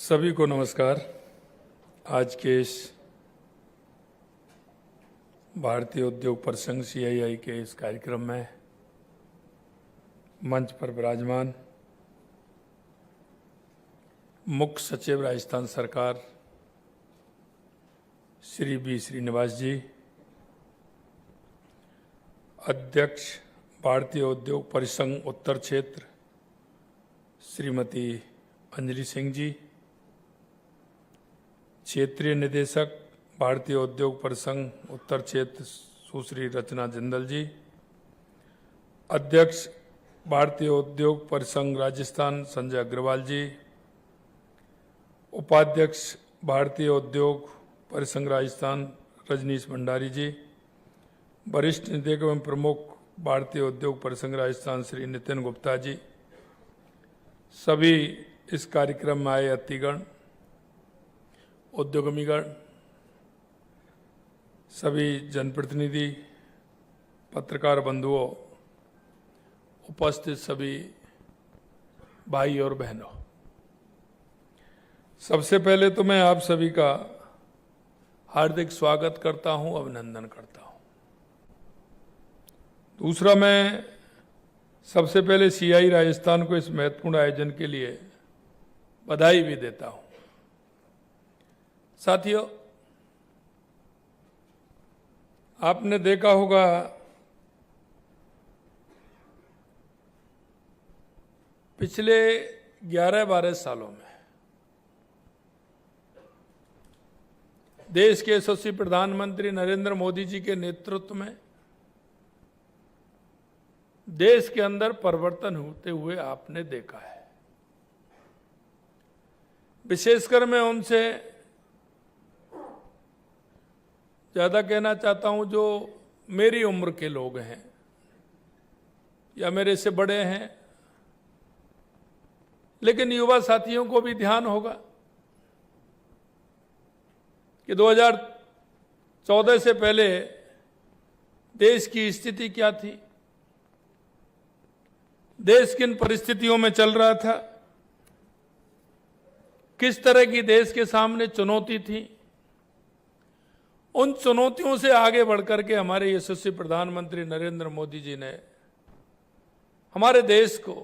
सभी को नमस्कार। आज के इस भारतीय उद्योग परिसंघ CII के इस कार्यक्रम में मंच पर विराजमान मुख्य सचिव राजस्थान सरकार श्री B श्रीनिवास जी, अध्यक्ष भारतीय उद्योग परिसंघ उत्तर क्षेत्र श्रीमती अंजलि सिंह जी, क्षेत्रीय निदेशक भारतीय उद्योग परिसंघ उत्तर क्षेत्र सुश्री रचना जिंदल जी, अध्यक्ष भारतीय उद्योग परिसंघ राजस्थान संजय अग्रवाल जी, उपाध्यक्ष भारतीय उद्योग परिसंघ राजस्थान रजनीश भंडारी जी, वरिष्ठ निदेशक एवं प्रमुख भारतीय उद्योग परिसंघ राजस्थान श्री नितिन गुप्ता जी, सभी इस कार्यक्रम में आए अतिथिगण, उद्यमीगण, सभी जनप्रतिनिधि, पत्रकार बंधुओं, उपस्थित सभी भाई और बहनों, सबसे पहले तो मैं आप सभी का हार्दिक स्वागत करता हूं, अभिनंदन करता हूं। दूसरा, मैं सबसे पहले CII राजस्थान को इस महत्वपूर्ण आयोजन के लिए बधाई भी देता हूं। साथियों, आपने देखा होगा पिछले 11-12 सालों में देश के यशस्वी प्रधानमंत्री नरेंद्र मोदी जी के नेतृत्व में देश के अंदर परिवर्तन होते हुए आपने देखा है। विशेषकर मैं उनसे ज्यादा कहना चाहता हूं जो मेरी उम्र के लोग हैं या मेरे से बड़े हैं, लेकिन युवा साथियों को भी ध्यान होगा कि 2014 से पहले देश की स्थिति क्या थी, देश किन परिस्थितियों में चल रहा था, किस तरह की देश के सामने चुनौती थी। उन चुनौतियों से आगे बढ़कर के हमारे यशस्वी प्रधानमंत्री नरेंद्र मोदी जी ने हमारे देश को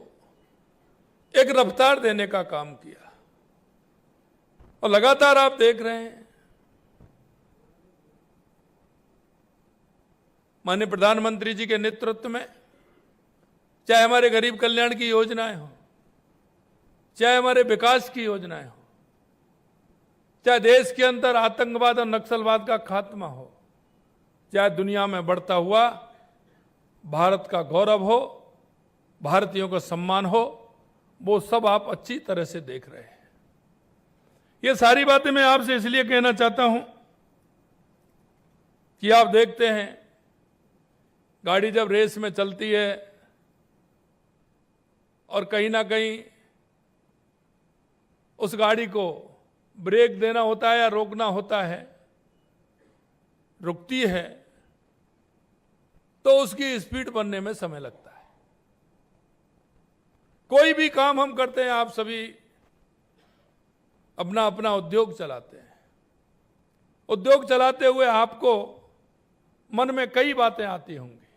एक रफ्तार देने का काम किया और लगातार आप देख रहे हैं माननीय प्रधानमंत्री जी के नेतृत्व में, चाहे हमारे गरीब कल्याण की योजनाएं हो, चाहे हमारे विकास की योजनाएं हो, चाहे देश के अंदर आतंकवाद और नक्सलवाद का खात्मा हो, चाहे दुनिया में बढ़ता हुआ भारत का गौरव हो, भारतीयों का सम्मान हो, वो सब आप अच्छी तरह से देख रहे हैं। ये सारी बातें मैं आपसे इसलिए कहना चाहता हूं कि आप देखते हैं गाड़ी जब रेस में चलती है और कहीं ना कहीं उस गाड़ी को ब्रेक देना होता है या रोकना होता है, रुकती है तो उसकी स्पीड बनने में समय लगता है। कोई भी काम हम करते हैं, आप सभी अपना अपना उद्योग चलाते हैं। उद्योग चलाते हुए आपको मन में कई बातें आती होंगी।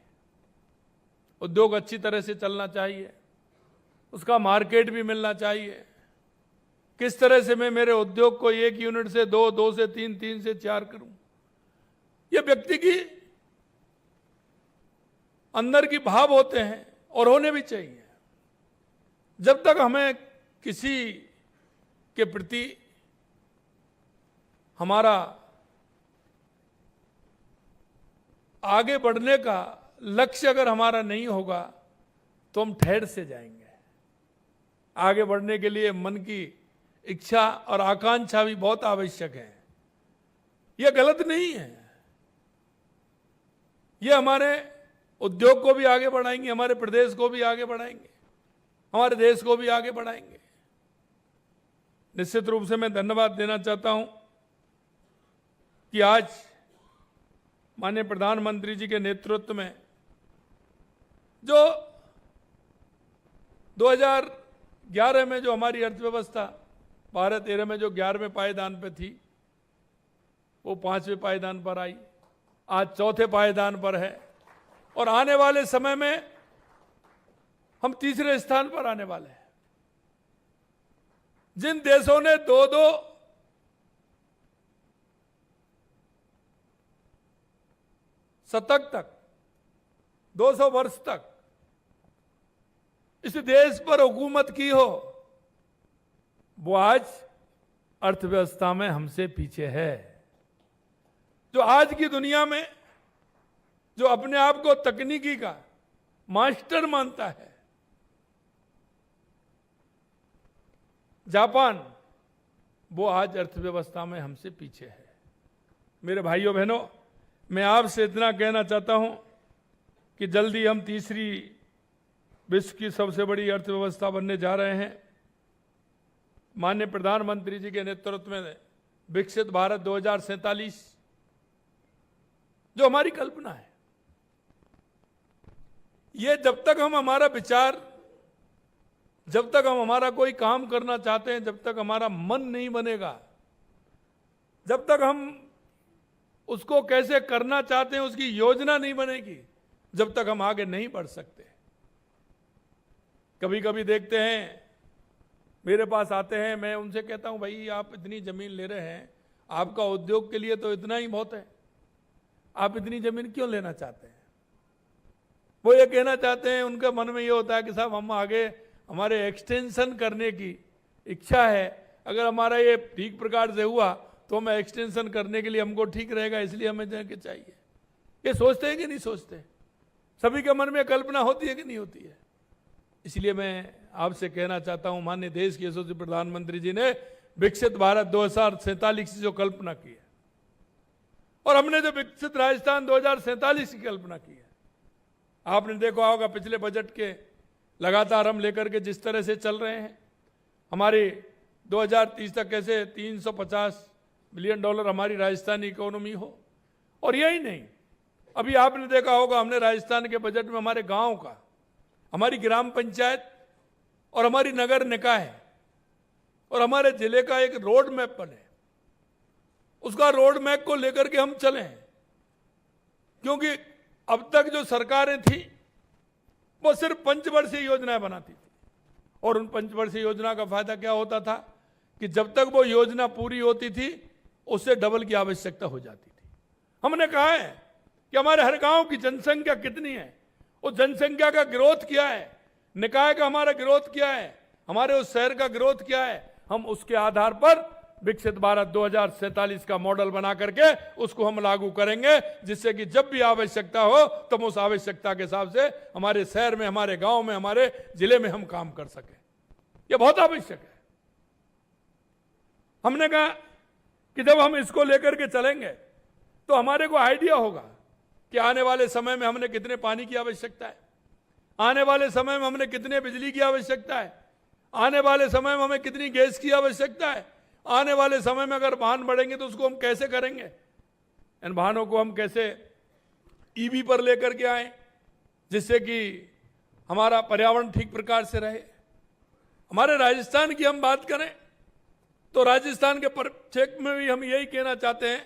उद्योग अच्छी तरह से चलना चाहिए, उसका मार्केट भी मिलना चाहिए, किस तरह से मैं मेरे उद्योग को 1 यूनिट से 2, 2 से 3, 3 से 4 करूं। ये व्यक्ति की अंदर की भाव होते हैं और होने भी चाहिए। जब तक हमें किसी के प्रति हमारा आगे बढ़ने का लक्ष्य अगर हमारा नहीं होगा तो हम ठहर से जाएंगे। आगे बढ़ने के लिए मन की इच्छा और आकांक्षा भी बहुत आवश्यक है। यह गलत नहीं है, यह हमारे उद्योग को भी आगे बढ़ाएंगे, हमारे प्रदेश को भी आगे बढ़ाएंगे, हमारे देश को भी आगे बढ़ाएंगे। निश्चित रूप से मैं धन्यवाद देना चाहता हूं कि आज माननीय प्रधानमंत्री जी के नेतृत्व में जो 2011 में जो हमारी अर्थव्यवस्था 12-13 में जो 11वें पायदान पे थी वो 5वें पायदान पर आई, आज 4थे पायदान पर है और आने वाले समय में हम 3रे स्थान पर आने वाले हैं। जिन देशों ने 2-2 शतक तक 200 वर्ष तक इस देश पर हुकूमत की हो, वो आज अर्थव्यवस्था में हमसे पीछे है। जो आज की दुनिया में जो अपने आप को तकनीकी का मास्टर मानता है, जापान, वो आज अर्थव्यवस्था में हमसे पीछे है। मेरे भाइयों बहनों, मैं आपसे इतना कहना चाहता हूं कि जल्दी हम 3री विश्व की सबसे बड़ी अर्थव्यवस्था बनने जा रहे हैं। माननीय प्रधानमंत्री जी के नेतृत्व में विकसित भारत 2047 जो हमारी कल्पना है, ये जब तक हम हमारा विचार, जब तक हम हमारा कोई काम करना चाहते हैं, जब तक हमारा मन नहीं बनेगा, जब तक हम उसको कैसे करना चाहते हैं उसकी योजना नहीं बनेगी, जब तक हम आगे नहीं बढ़ सकते। कभी कभी देखते हैं मेरे पास आते हैं, मैं उनसे कहता हूं भाई आप इतनी जमीन ले रहे हैं, आपका उद्योग के लिए तो इतना ही बहुत है, आप इतनी जमीन क्यों लेना चाहते हैं? वो ये कहना चाहते हैं, उनके मन में ये होता है कि साहब हम आगे हमारे एक्सटेंशन करने की इच्छा है, अगर हमारा ये ठीक प्रकार से हुआ तो हमें एक्सटेंशन करने के लिए हमको ठीक रहेगा, इसलिए हमें जगह चाहिए। ये सोचते हैं कि नहीं सोचते? सभी के मन में कल्पना होती है कि नहीं होती है? इसलिए मैं आपसे कहना चाहता हूं, माननीय देश के यशस्वी प्रधानमंत्री जी ने विकसित भारत 2047 की जो कल्पना की है और हमने जो विकसित राजस्थान 2047 की कल्पना की है, आपने देखा होगा पिछले बजट के लगातार हम लेकर के जिस तरह से चल रहे हैं, हमारी 2030 तक कैसे $350 बिलियन हमारी राजस्थानी इकोनॉमी हो। और यही नहीं, अभी आपने देखा होगा हमने राजस्थान के बजट में हमारे गांव का, हमारी ग्राम पंचायत और हमारी नगर निकाय और हमारे जिले का एक रोड मैप बने, उसका रोड मैप को लेकर के हम चलें। क्योंकि अब तक जो सरकारें थी वो सिर्फ पंचवर्षीय योजनाएं बनाती थी और उन पंचवर्षीय योजना का फायदा क्या होता था कि जब तक वो योजना पूरी होती थी उससे डबल की आवश्यकता हो जाती थी। हमने कहा है कि हमारे हर गांव की जनसंख्या कितनी है, उस जनसंख्या का ग्रोथ क्या है, निकाय का हमारा ग्रोथ क्या है, हमारे उस शहर का ग्रोथ क्या है, हम उसके आधार पर विकसित भारत 2047 का मॉडल बना करके उसको हम लागू करेंगे, जिससे कि जब भी आवश्यकता हो तो हम उस आवश्यकता के हिसाब से हमारे शहर में, हमारे गांव में, हमारे जिले में हम काम कर सकें। यह बहुत आवश्यक है। हमने कहा कि जब हम इसको लेकर के चलेंगे तो हमारे को आइडिया होगा कि आने वाले समय में हमने कितने पानी की आवश्यकता है, आने वाले समय में हमने कितने बिजली की आवश्यकता है, आने वाले समय में हमें कितनी गैस की आवश्यकता है, आने वाले समय में अगर वाहन बढ़ेंगे तो उसको हम कैसे करेंगे, इन वाहनों को हम कैसे ईवी पर लेकर के आए जिससे कि हमारा पर्यावरण ठीक प्रकार से रहे। हमारे राजस्थान की हम बात करें तो राजस्थान के परिप्रेक्ष्य में भी हम यही कहना चाहते हैं,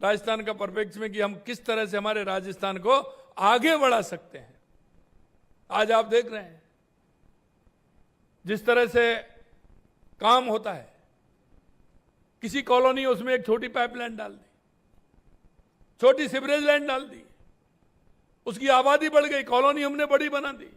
राजस्थान का परिप्रेक्ष्य में कि हम किस तरह से हमारे राजस्थान को आगे बढ़ा सकते हैं। आज आप देख रहे हैं जिस तरह से काम होता है, किसी कॉलोनी उसमें एक छोटी पाइपलाइन डाल दी, छोटी सीवरेज लाइन डाल दी, उसकी आबादी बढ़ गई, कॉलोनी हमने बड़ी बना दी,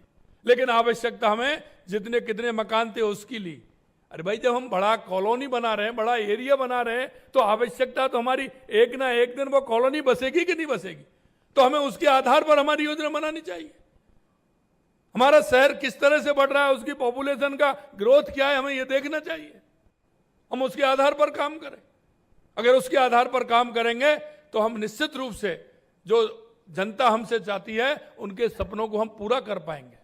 लेकिन आवश्यकता हमें जितने कितने मकान थे उसकी ली। अरे भाई, जब हम बड़ा कॉलोनी बना रहे हैं, बड़ा एरिया बना रहे हैं, तो आवश्यकता तो हमारी एक ना एक दिन वो कॉलोनी बसेगी कि नहीं बसेगी, तो हमें उसके आधार पर हमारी योजना बनानी चाहिए। हमारा शहर किस तरह से बढ़ रहा है, उसकी पॉपुलेशन का ग्रोथ क्या है, हमें यह देखना चाहिए। हम उसके आधार पर काम करें। अगर उसके आधार पर काम करेंगे तो हम निश्चित रूप से जो जनता हमसे चाहती है उनके सपनों को हम पूरा कर पाएंगे।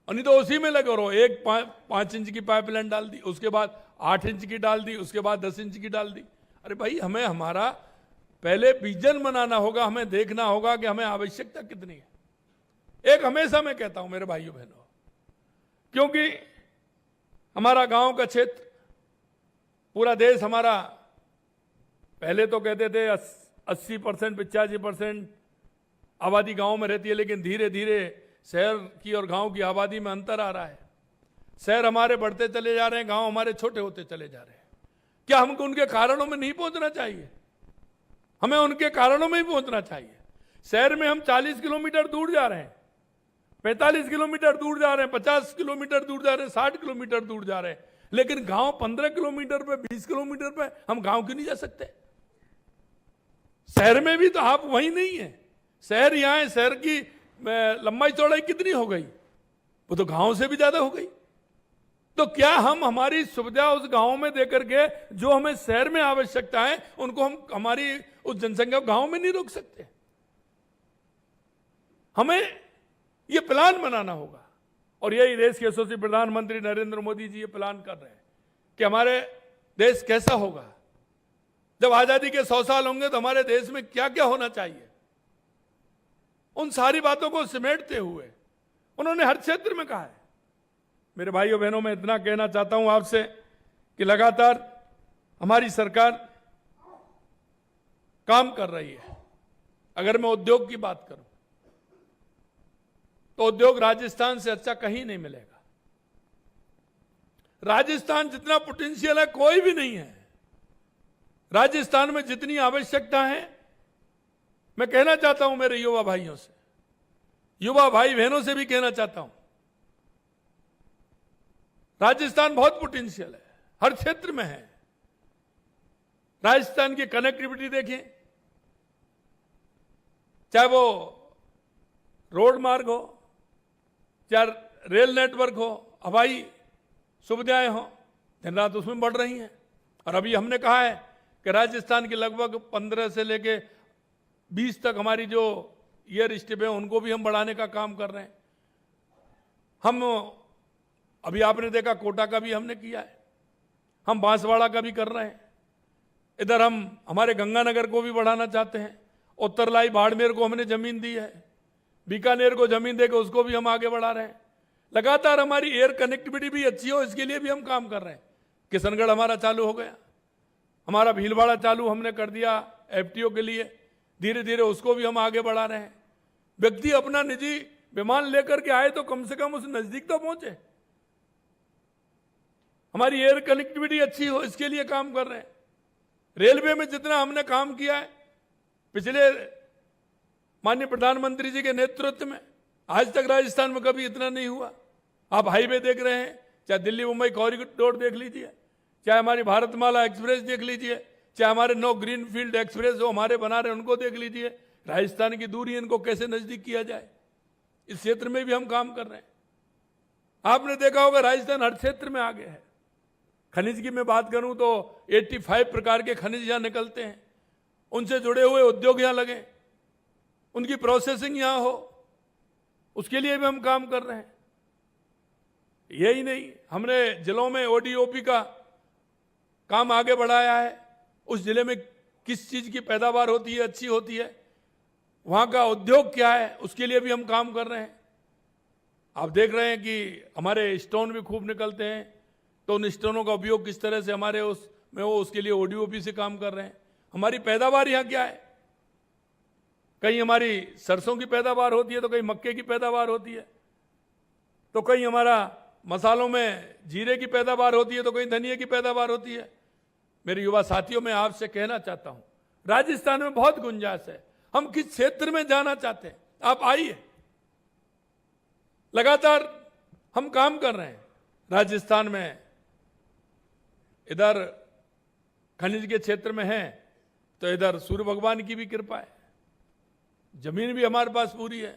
और नहीं तो उसी में लगे रहो, एक 5 इंच की पाइपलाइन डाल दी, उसके बाद 8 इंच की डाल दी, उसके बाद 10 इंच की डाल दी। अरे भाई, हमें हमारा पहले विजन बनाना होगा, हमें देखना होगा कि हमें आवश्यकता कितनी है। एक हमेशा मैं कहता हूं मेरे भाइयों बहनों, क्योंकि हमारा गांव का क्षेत्र पूरा देश हमारा, पहले तो कहते थे 80% 85% आबादी गांव में रहती है, लेकिन धीरे धीरे शहर की और गांव की आबादी में अंतर आ रहा है। शहर हमारे बढ़ते चले जा रहे हैं, गांव हमारे छोटे होते चले जा रहे हैं। क्या हमको उनके कारणों में नहीं पहुंचना चाहिए? हमें उनके कारणों में ही पहुंचना चाहिए। शहर में हम 40 किलोमीटर दूर जा रहे हैं, 45 किलोमीटर दूर जा रहे हैं, 50 किलोमीटर दूर जा रहे हैं, 60 किलोमीटर दूर जा रहे हैं, लेकिन गांव 15 किलोमीटर पे, 20 किलोमीटर पे हम गांव क्यों नहीं जा सकते? शहर में भी तो आप वहीं नहीं है। शहर यहां है, शहर की लंबाई चौड़ाई कितनी हो गई? वो तो गांव से भी ज्यादा हो गई। तो क्या हम हमारी सुविधा उस गांव में देकर के जो हमें शहर में आवश्यकता है उनको हम हमारी उस जनसंख्या को गांव में नहीं रोक सकते? हमें यह प्लान बनाना होगा, और यही देश के यशस्वी प्रधानमंत्री नरेंद्र मोदी जी ये प्लान कर रहे हैं कि हमारे देश कैसा होगा जब आजादी के 100 साल होंगे, तो हमारे देश में क्या क्या होना चाहिए। उन सारी बातों को समेटते हुए उन्होंने हर क्षेत्र में कहा है। मेरे भाइयों बहनों, मैं इतना कहना चाहता हूं आपसे कि लगातार हमारी सरकार काम कर रही है। अगर मैं उद्योग की बात करूं तो उद्योग राजस्थान से अच्छा कहीं नहीं मिलेगा। राजस्थान जितना पोटेंशियल है कोई भी नहीं है। राजस्थान में जितनी आवश्यकता है, मैं कहना चाहता हूं मेरे युवा भाइयों से, युवा भाई बहनों से भी कहना चाहता हूं, राजस्थान बहुत पोटेंशियल है, हर क्षेत्र में है। राजस्थान की कनेक्टिविटी देखिए, चाहे वो रोड मार्ग हो, चाहे रेल नेटवर्क हो, हवाई सुविधाएं हो, दिन रात उसमें बढ़ रही हैं। और अभी हमने कहा है कि राजस्थान की लगभग 15 से लेके 20 तक हमारी जो एयर स्ट्रिप है उनको भी हम बढ़ाने का काम कर रहे हैं। हम अभी आपने देखा कोटा का भी हमने किया है, हम बांसवाड़ा का भी कर रहे हैं। इधर हम हमारे गंगानगर को भी बढ़ाना चाहते हैं। उत्तरलाई बाड़मेर को हमने जमीन दी है, बीकानेर को जमीन देकर उसको भी हम आगे बढ़ा रहे हैं। लगातार हमारी एयर कनेक्टिविटी भी अच्छी हो, इसके लिए भी हम काम कर रहे हैं। किशनगढ़ हमारा चालू हो गया, हमारा भीलवाड़ा चालू हमने कर दिया एफटीओ के लिए, धीरे धीरे उसको भी हम आगे बढ़ा रहे हैं। व्यक्ति अपना निजी विमान लेकर के आए तो कम से कम उस नजदीक तो पहुंचे, हमारी एयर कनेक्टिविटी अच्छी हो, इसके लिए काम कर रहे हैं। रेलवे में जितना हमने काम किया है पिछले माननीय प्रधानमंत्री जी के नेतृत्व में, आज तक राजस्थान में कभी इतना नहीं हुआ। आप हाईवे देख रहे हैं, चाहे दिल्ली मुंबई कॉरिडोर देख लीजिए, चाहे हमारी भारतमाला एक्सप्रेस देख लीजिए, चाहे हमारे 9 ग्रीनफील्ड एक्सप्रेस जो हमारे बना रहे हैं उनको देख लीजिए। राजस्थान की दूरी इनको कैसे नजदीक किया जाए, इस क्षेत्र में भी हम काम कर रहे हैं। आपने देखा होगा राजस्थान हर क्षेत्र में आगे है। खनिज की मैं बात करूं तो 85 प्रकार के खनिज यहां निकलते हैं, उनसे जुड़े हुए उद्योग यहां लगे, उनकी प्रोसेसिंग यहां हो, उसके लिए भी हम काम कर रहे हैं। यही नहीं, हमने जिलों में ओडीओपी का काम आगे बढ़ाया है। उस जिले में किस चीज की पैदावार होती है, अच्छी होती है, वहां का उद्योग क्या है, उसके लिए भी हम काम कर रहे हैं। आप देख रहे हैं कि हमारे स्टोन भी खूब निकलते हैं, तो उन स्टोनों का उपयोग किस तरह से हमारे उसमें हो, उसके लिए ओडीओपी से काम कर रहे हैं। हमारी पैदावार यहाँ क्या है, कहीं हमारी सरसों की पैदावार होती है, तो कहीं मक्के की पैदावार होती है, तो कहीं हमारा मसालों में जीरे की पैदावार होती है, तो कहीं धनिया की पैदावार होती है। मेरे युवा साथियों, मैं आपसे कहना चाहता हूं, राजस्थान में बहुत गुंजाइश है। हम किस क्षेत्र में जाना चाहते हैं, आप आइए। लगातार हम काम कर रहे हैं राजस्थान में। इधर खनिज के क्षेत्र में है तो इधर सूर्य भगवान की भी कृपा है, जमीन भी हमारे पास पूरी है,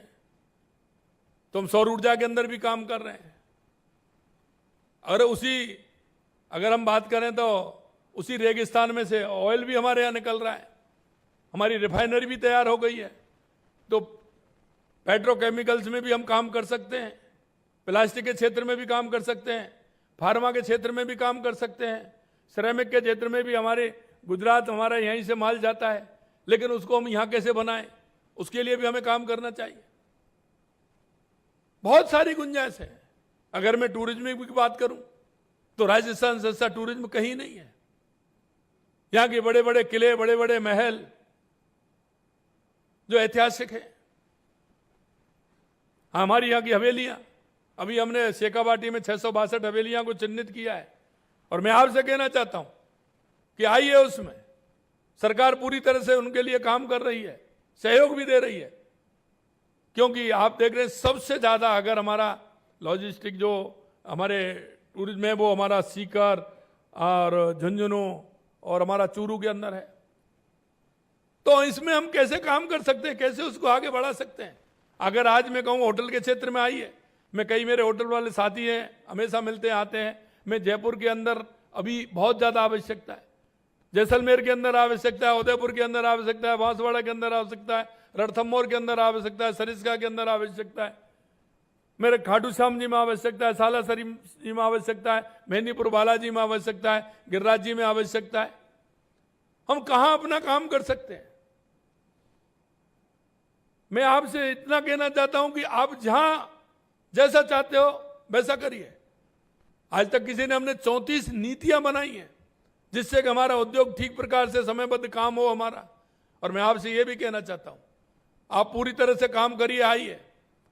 तो हम सौर ऊर्जा के अंदर भी काम कर रहे हैं। और अगर हम बात करें तो उसी रेगिस्तान में से ऑयल भी हमारे यहाँ निकल रहा है। हमारी रिफाइनरी भी तैयार हो गई है, तो पेट्रोकेमिकल्स में भी हम काम कर सकते हैं, प्लास्टिक के क्षेत्र में भी काम कर सकते हैं, फार्मा के क्षेत्र में भी काम कर सकते हैं, सिरेमिक के क्षेत्र में भी। हमारे गुजरात हमारा यहीं से माल जाता है, लेकिन उसको हम यहाँ कैसे बनाएं, उसके लिए भी हमें काम करना चाहिए। बहुत सारी गुंजाइश है। अगर मैं टूरिज्म की बात करूं तो राजस्थान से अच्छा टूरिज्म कहीं नहीं है। यहाँ के बड़े बड़े किले, बड़े बड़े महल जो ऐतिहासिक है। हमारी यहाँ की हवेलियां, अभी हमने शेखावाटी में 662 हवेलियां को चिन्हित किया है, और मैं आपसे कहना चाहता हूं कि आइए, उसमें सरकार पूरी तरह से उनके लिए काम कर रही है, सहयोग भी दे रही है। क्योंकि आप देख रहे हैं सबसे ज्यादा अगर हमारा लॉजिस्टिक जो हमारे टूरिज्म है वो हमारा सीकर और झुंझुनू और हमारा चूरू के अंदर है। तो इसमें हम कैसे काम कर सकते हैं, कैसे उसको आगे बढ़ा सकते हैं। अगर आज मैं कहूँ होटल के क्षेत्र में आइए, मैं कई मेरे होटल वाले साथी हैं, हमेशा मिलते हैं, आते हैं। मैं जयपुर के अंदर अभी बहुत ज़्यादा आवश्यकता है, जैसलमेर के अंदर आवश्यकता है, उदयपुर के अंदर आवश्यकता है, बांसवाड़ा के अंदर आवश्यकता है, रणथंभौर के अंदर आवश्यकता है, सरिस्का के अंदर आवश्यकता है, मेरे खाटू श्याम जी में आवश्यकता है, सालासरी जी में आवश्यकता है, मेहंदीपुर बालाजी में आवश्यकता है, गिरिराज जी में आवश्यकता है। हम कहां अपना काम कर सकते हैं। मैं आपसे इतना कहना चाहता हूं कि आप जहां जैसा चाहते हो वैसा करिए। आज तक किसी ने हमने 34 नीतियां बनाई हैं जिससे कि हमारा उद्योग ठीक प्रकार से समयबद्ध काम हो हमारा। और मैं आपसे यह भी कहना चाहता हूं, आप पूरी तरह से काम करिए, आइए,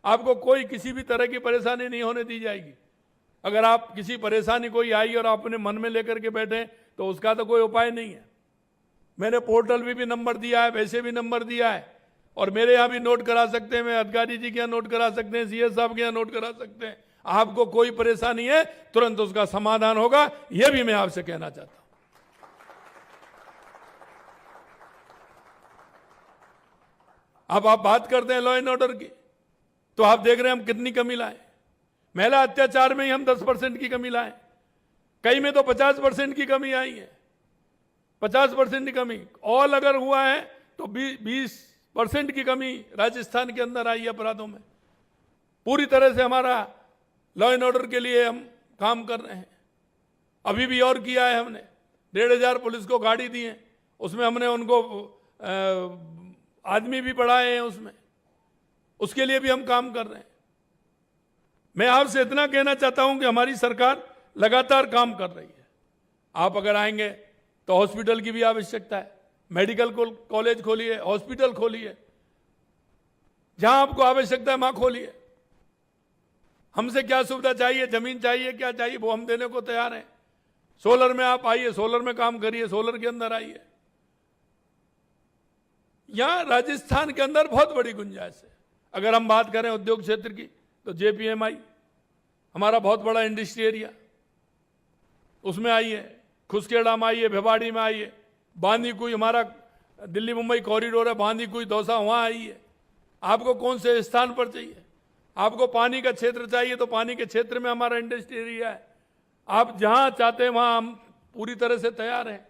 आपको कोई किसी भी तरह की परेशानी नहीं होने दी जाएगी। अगर आप किसी परेशानी कोई आई और आप अपने मन में लेकर के बैठे तो उसका तो कोई उपाय नहीं है। मैंने पोर्टल भी नंबर दिया है, वैसे भी नंबर दिया है, और मेरे यहाँ भी नोट करा सकते हैं, मैं अधिकारी जी के यहाँ नोट करा सकते हैं, सीएस साहब के यहाँ नोट करा सकते हैं। आपको कोई परेशानी है तुरंत उसका समाधान होगा, यह भी मैं आपसे कहना चाहता हूं। अब आप बात करते हैं लॉ एंड ऑर्डर की, तो आप देख रहे हैं हम कितनी कमी लाए। महिला अत्याचार में ही हम 10% की कमी लाए, कई में तो 50% की कमी आई है, 50% की कमी। ऑल अगर हुआ है तो 20% की कमी राजस्थान के अंदर आई अपराधों में। पूरी तरह से हमारा लॉ एंड ऑर्डर के लिए हम काम कर रहे हैं। अभी भी और किया है हमने, 1,500 पुलिस को गाड़ी दी है, उसमें हमने उनको आदमी भी बढ़ाए हैं, उसमें उसके लिए भी हम काम कर रहे हैं। मैं आपसे इतना कहना चाहता हूं कि हमारी सरकार लगातार काम कर रही है। आप अगर आएंगे तो हॉस्पिटल की भी आवश्यकता है, मेडिकल कॉलेज खोलिए, हॉस्पिटल खोलिए, जहां आपको आवश्यकता है वहां खोलिए। हमसे क्या सुविधा चाहिए, जमीन चाहिए, क्या चाहिए, वो हम देने को तैयार हैं। सोलर में आप आइए, सोलर में काम करिए, सोलर के अंदर आइए। यहां राजस्थान के अंदर बहुत बड़ी गुंजाइश है। अगर हम बात करें उद्योग क्षेत्र की तो JPMI हमारा बहुत बड़ा इंडस्ट्री एरिया, उसमें आइए, खुसखेड़ा में आइए, भिवाड़ी में आइए, बांदीकुई हमारा दिल्ली मुंबई कॉरिडोर है, बांदीकुई दौसा, वहां आइए। आपको कौन से स्थान पर चाहिए, आपको पानी का क्षेत्र चाहिए तो पानी के क्षेत्र में हमारा इंडस्ट्री एरिया है। आप जहां चाहते हैं वहां हम पूरी तरह से तैयार हैं।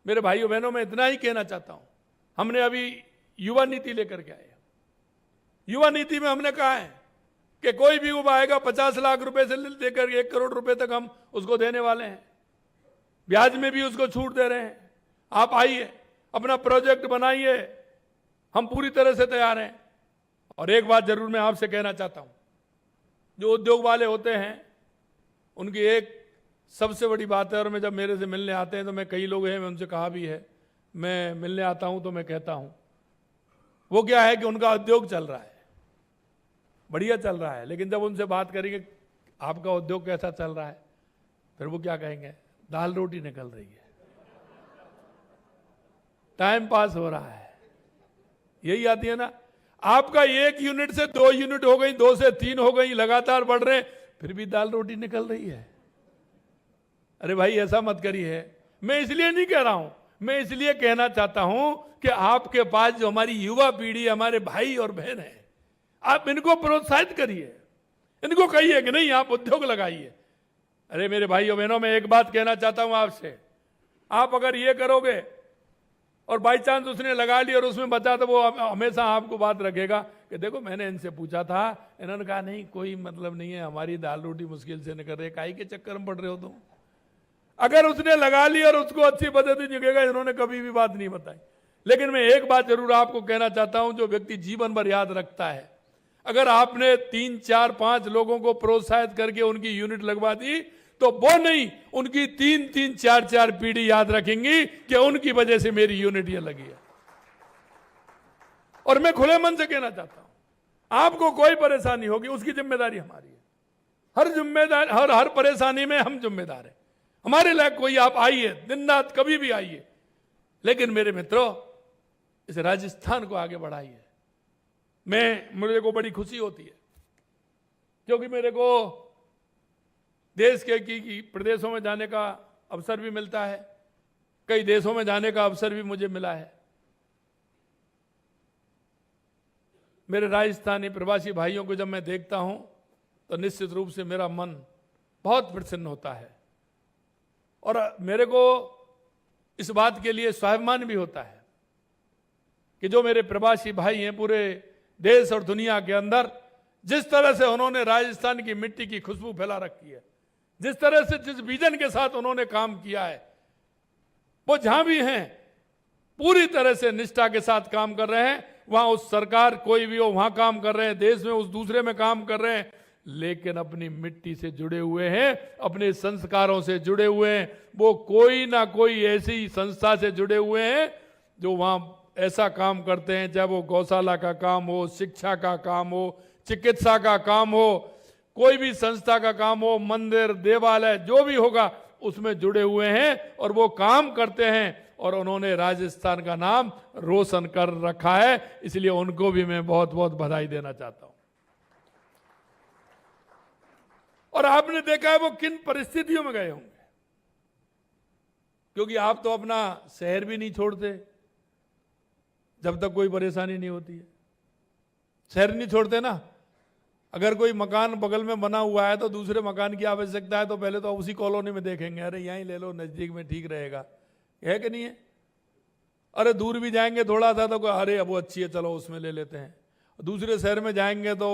मेरे भाइयों बहनों, मैं इतना ही कहना चाहता हूं, हमने अभी युवा नीति लेकर के आए। युवा नीति में हमने कहा है कि कोई भी युवा आएगा 50 लाख रुपए से लेकर 1 करोड़ रुपए तक हम उसको देने वाले हैं, ब्याज में भी उसको छूट दे रहे हैं। आप आइए, अपना प्रोजेक्ट बनाइए, हम पूरी तरह से तैयार हैं। और एक बात जरूर मैं आपसे कहना चाहता हूं, जो उद्योग वाले होते हैं उनकी एक सबसे बड़ी बात है, और मैं जब मेरे से मिलने आते हैं तो मैं, कई लोग हैं, मैं उनसे कहा भी है, मैं मिलने आता हूं तो मैं कहता हूं, वो क्या है कि उनका उद्योग चल रहा है, बढ़िया चल रहा है, लेकिन जब उनसे बात करेंगे आपका उद्योग कैसा चल रहा है, फिर वो क्या कहेंगे, दाल रोटी निकल रही है, टाइम पास हो रहा है। यही आती है ना। आपका 1 यूनिट से 2 यूनिट हो गई, 2 से 3 हो गई, लगातार बढ़ रहे, फिर भी दाल रोटी निकल रही है। अरे भाई ऐसा मत करिए। मैं इसलिए नहीं कह रहा हूं, मैं इसलिए कहना चाहता हूं कि आपके पास जो हमारी युवा पीढ़ी, हमारे भाई और बहन है, आप इनको प्रोत्साहित करिए, इनको कहिए कि नहीं आप उद्योग लगाइए। अरे मेरे भाइयों बहनों, मैं एक बात कहना चाहता हूं आपसे, आप अगर ये करोगे और बाई चांस उसने लगा लिया और उसमें बचा, तो वो हमेशा आपको बात रखेगा कि देखो मैंने इनसे पूछा था, इन्होंने कहा नहीं कोई मतलब नहीं है, हमारी दाल रोटी मुश्किल से निकल रही है, काहे के चक्कर में पड़ रहे हो तुम। अगर उसने लगा ली और उसको अच्छी पद्धति दिखेगा, इन्होंने कभी भी बात नहीं बताई। लेकिन मैं एक बात जरूर आपको कहना चाहता हूं, जो व्यक्ति जीवन भर याद रखता है, अगर आपने 3, 4, 5 लोगों को प्रोत्साहित करके उनकी यूनिट लगवा दी तो वो नहीं, उनकी 3-3, 4-4 पीढ़ी याद रखेंगी कि उनकी वजह से मेरी यूनिट ये लगी है। और मैं खुले मन से कहना चाहता हूं, आपको कोई परेशानी होगी उसकी जिम्मेदारी हमारी है। हर जिम्मेदारी, हर परेशानी में हम जिम्मेदार हैं। हमारे लायक कोई आप आइए, दिन रात कभी भी आइए, लेकिन मेरे मित्रों इस राजस्थान को आगे बढ़ाइए। मुझे को बड़ी खुशी होती है क्योंकि मेरे को देश के की प्रदेशों में जाने का अवसर भी मिलता है, कई देशों में जाने का अवसर भी मुझे मिला है। मेरे राजस्थानी प्रवासी भाइयों को जब मैं देखता हूं तो निश्चित रूप से मेरा मन बहुत प्रसन्न होता है और मेरे को इस बात के लिए स्वाभिमान भी होता है कि जो मेरे प्रवासी भाई हैं पूरे देश और दुनिया के अंदर, जिस तरह से उन्होंने राजस्थान की मिट्टी की खुशबू फैला रखी है, जिस तरह से जिस विजन के साथ उन्होंने काम किया है, वो जहां भी हैं पूरी तरह से निष्ठा के साथ काम कर रहे हैं। वहां उस सरकार कोई भी हो वहां काम कर रहे हैं, देश में उस दूसरे में काम कर रहे हैं, लेकिन अपनी मिट्टी से जुड़े हुए हैं, अपने संस्कारों से जुड़े हुए हैं। वो कोई ना कोई ऐसी संस्था से जुड़े हुए हैं जो वहां ऐसा काम करते हैं, चाहे वो गौशाला का काम हो, शिक्षा का काम हो, चिकित्सा का काम हो, कोई भी संस्था का काम हो, मंदिर देवालय जो भी होगा उसमें जुड़े हुए हैं और वो काम करते हैं और उन्होंने राजस्थान का नाम रोशन कर रखा है। इसलिए उनको भी मैं बहुत बहुत बधाई देना चाहता हूं। और आपने देखा है वो किन परिस्थितियों में गए होंगे, क्योंकि आप तो अपना शहर भी नहीं छोड़ते जब तक कोई परेशानी नहीं होती है। शहर नहीं छोड़ते ना, अगर कोई मकान बगल में बना हुआ है तो दूसरे मकान की आवश्यकता है तो पहले तो उसी कॉलोनी में देखेंगे, अरे यहीं ले लो, नजदीक में ठीक रहेगा, है कि नहीं है। अरे दूर भी जाएंगे थोड़ा सा तो अरे अब वो अच्छी है चलो उसमें ले लेते हैं। दूसरे शहर में जाएंगे तो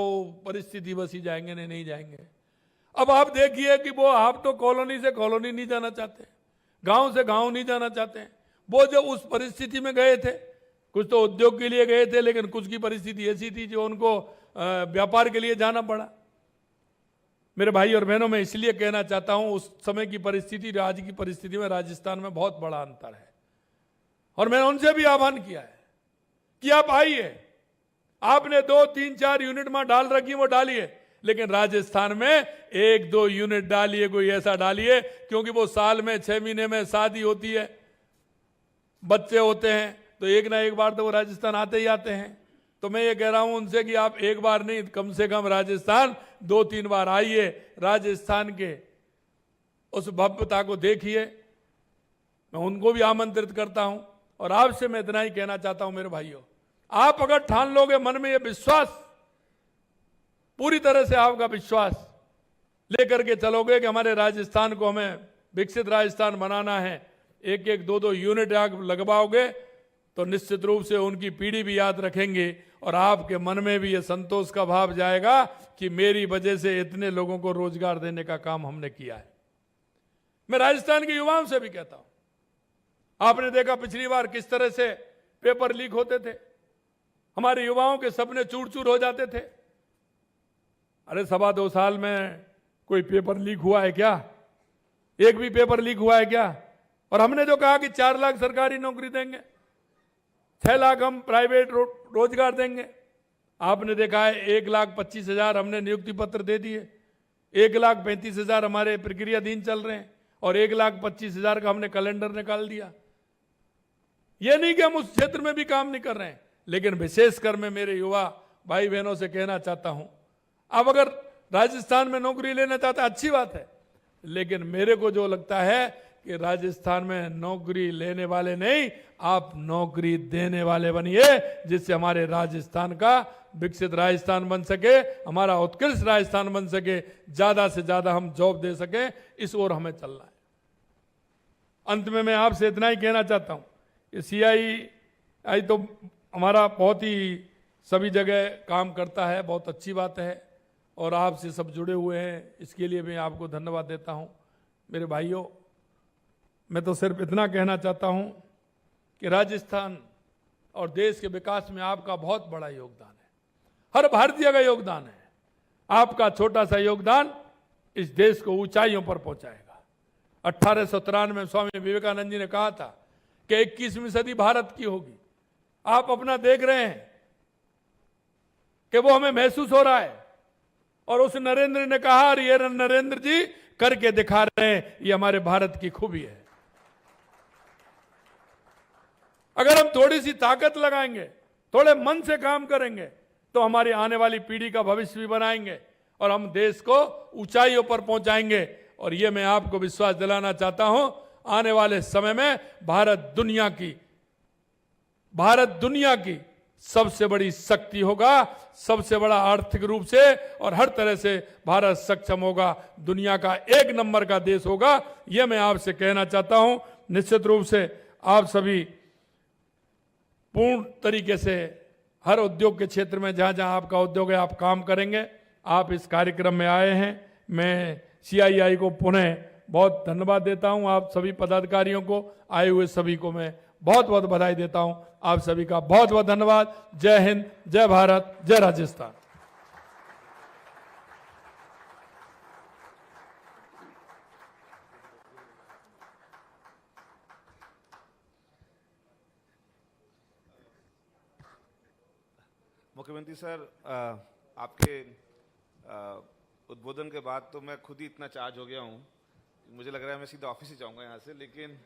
परिस्थिति बस ही जाएंगे, नहीं जाएंगे। अब आप देखिए कि वो आप तो कॉलोनी से कॉलोनी नहीं जाना चाहते, गांव से गांव नहीं जाना चाहते। वो जो उस परिस्थिति में गए थे, कुछ तो उद्योग के लिए गए थे, लेकिन कुछ की परिस्थिति ऐसी थी जो उनको व्यापार के लिए जाना पड़ा। मेरे भाई और बहनों, मैं इसलिए कहना चाहता हूं उस समय की परिस्थिति आज की परिस्थिति में राजस्थान में बहुत बड़ा अंतर है। और मैंने उनसे भी आह्वान किया है कि आप आइए, आपने 2, 3, 4 यूनिट में डाल रखी वो डालिए, लेकिन राजस्थान में 1-2 यूनिट डालिए, कोई ऐसा डालिए, क्योंकि वो साल में 6 महीने में शादी होती है, बच्चे होते हैं, तो एक ना एक बार तो वो राजस्थान आते ही आते हैं। तो मैं ये कह रहा हूं उनसे कि आप एक बार नहीं, कम से कम राजस्थान 2-3 बार आइए, राजस्थान के उस भव्यता को देखिए। मैं उनको भी आमंत्रित करता हूं और आपसे मैं इतना ही कहना चाहता हूं मेरे भाइयों, आप अगर ठान लोगे मन में ये विश्वास, पूरी तरह से आपका विश्वास लेकर के चलोगे कि हमारे राजस्थान को हमें विकसित राजस्थान बनाना है, 1-1, 2-2 यूनिट आग लगवाओगे तो निश्चित रूप से उनकी पीढ़ी भी याद रखेंगे और आपके मन में भी ये संतोष का भाव जाएगा कि मेरी वजह से इतने लोगों को रोजगार देने का काम हमने किया है। मैं राजस्थान के युवाओं से भी कहता हूं, आपने देखा पिछली बार किस तरह से पेपर लीक होते थे, हमारे युवाओं के सपने चूर चूर हो जाते थे। अरे 2.25 साल में कोई पेपर लीक हुआ है क्या? एक भी पेपर लीक हुआ है क्या? और हमने जो कहा कि 4 लाख सरकारी नौकरी देंगे, 6 लाख हम प्राइवेट रोजगार देंगे, आपने देखा है 1,25,000 हमने नियुक्ति पत्र दे दिए, 1,35,000 हमारे प्रक्रियाधीन चल रहे हैं और 1,25,000 का हमने कैलेंडर निकाल दिया। यह नहीं कि हम उस क्षेत्र में भी काम नहीं कर रहे हैं, लेकिन विशेषकर मैं मेरे युवा भाई बहनों से कहना चाहता हूं, अब अगर राजस्थान में नौकरी लेना चाहता है अच्छी बात है, लेकिन मेरे को जो लगता है कि राजस्थान में नौकरी लेने वाले नहीं, आप नौकरी देने वाले बनिए, जिससे हमारे राजस्थान का विकसित राजस्थान बन सके, हमारा उत्कृष्ट राजस्थान बन सके, ज्यादा से ज्यादा हम जॉब दे सके, इस ओर हमें चलना है। अंत में मैं आपसे इतना ही कहना चाहता हूं कि CII तो हमारा बहुत ही सभी जगह काम करता है, बहुत अच्छी बात है और आपसे सब जुड़े हुए हैं, इसके लिए मैं आपको धन्यवाद देता हूं। मेरे भाइयों, मैं तो सिर्फ इतना कहना चाहता हूं कि राजस्थान और देश के विकास में आपका बहुत बड़ा योगदान है, हर भारतीय का योगदान है। आपका छोटा सा योगदान इस देश को ऊंचाइयों पर पहुंचाएगा। 1893 में स्वामी विवेकानंद जी ने कहा था कि 21वीं सदी भारत की होगी। आप अपना देख रहे हैं कि वो हमें महसूस हो रहा है। और उस नरेंद्र ने कहा, और ये नरेंद्र जी करके दिखा रहे हैं, ये हमारे भारत की खूबी है। अगर हम थोड़ी सी ताकत लगाएंगे, थोड़े मन से काम करेंगे, तो हमारी आने वाली पीढ़ी का भविष्य भी बनाएंगे और हम देश को ऊंचाइयों पर पहुंचाएंगे। और ये मैं आपको विश्वास दिलाना चाहता हूं, आने वाले समय में भारत दुनिया की सबसे बड़ी शक्ति होगा, सबसे बड़ा आर्थिक रूप से और हर तरह से भारत सक्षम होगा, दुनिया का 1 नंबर का देश होगा। यह मैं आपसे कहना चाहता हूं। निश्चित रूप से आप सभी पूर्ण तरीके से हर उद्योग के क्षेत्र में जहां जहां आपका उद्योग है, आप काम करेंगे। आप इस कार्यक्रम में आए हैं, मैं CII को पुनः बहुत धन्यवाद देता हूं। आप सभी पदाधिकारियों को, आए हुए सभी को मैं बहुत बहुत बधाई देता हूं। आप सभी का बहुत बहुत धन्यवाद। जय हिंद, जय भारत, जय राजस्थान। मुख्यमंत्री सर, आपके उद्बोधन के बाद तो मैं खुद ही इतना चार्ज हो गया हूँ, मुझे लग रहा है मैं सीधा ऑफिस ही जाऊँगा यहाँ से। लेकिन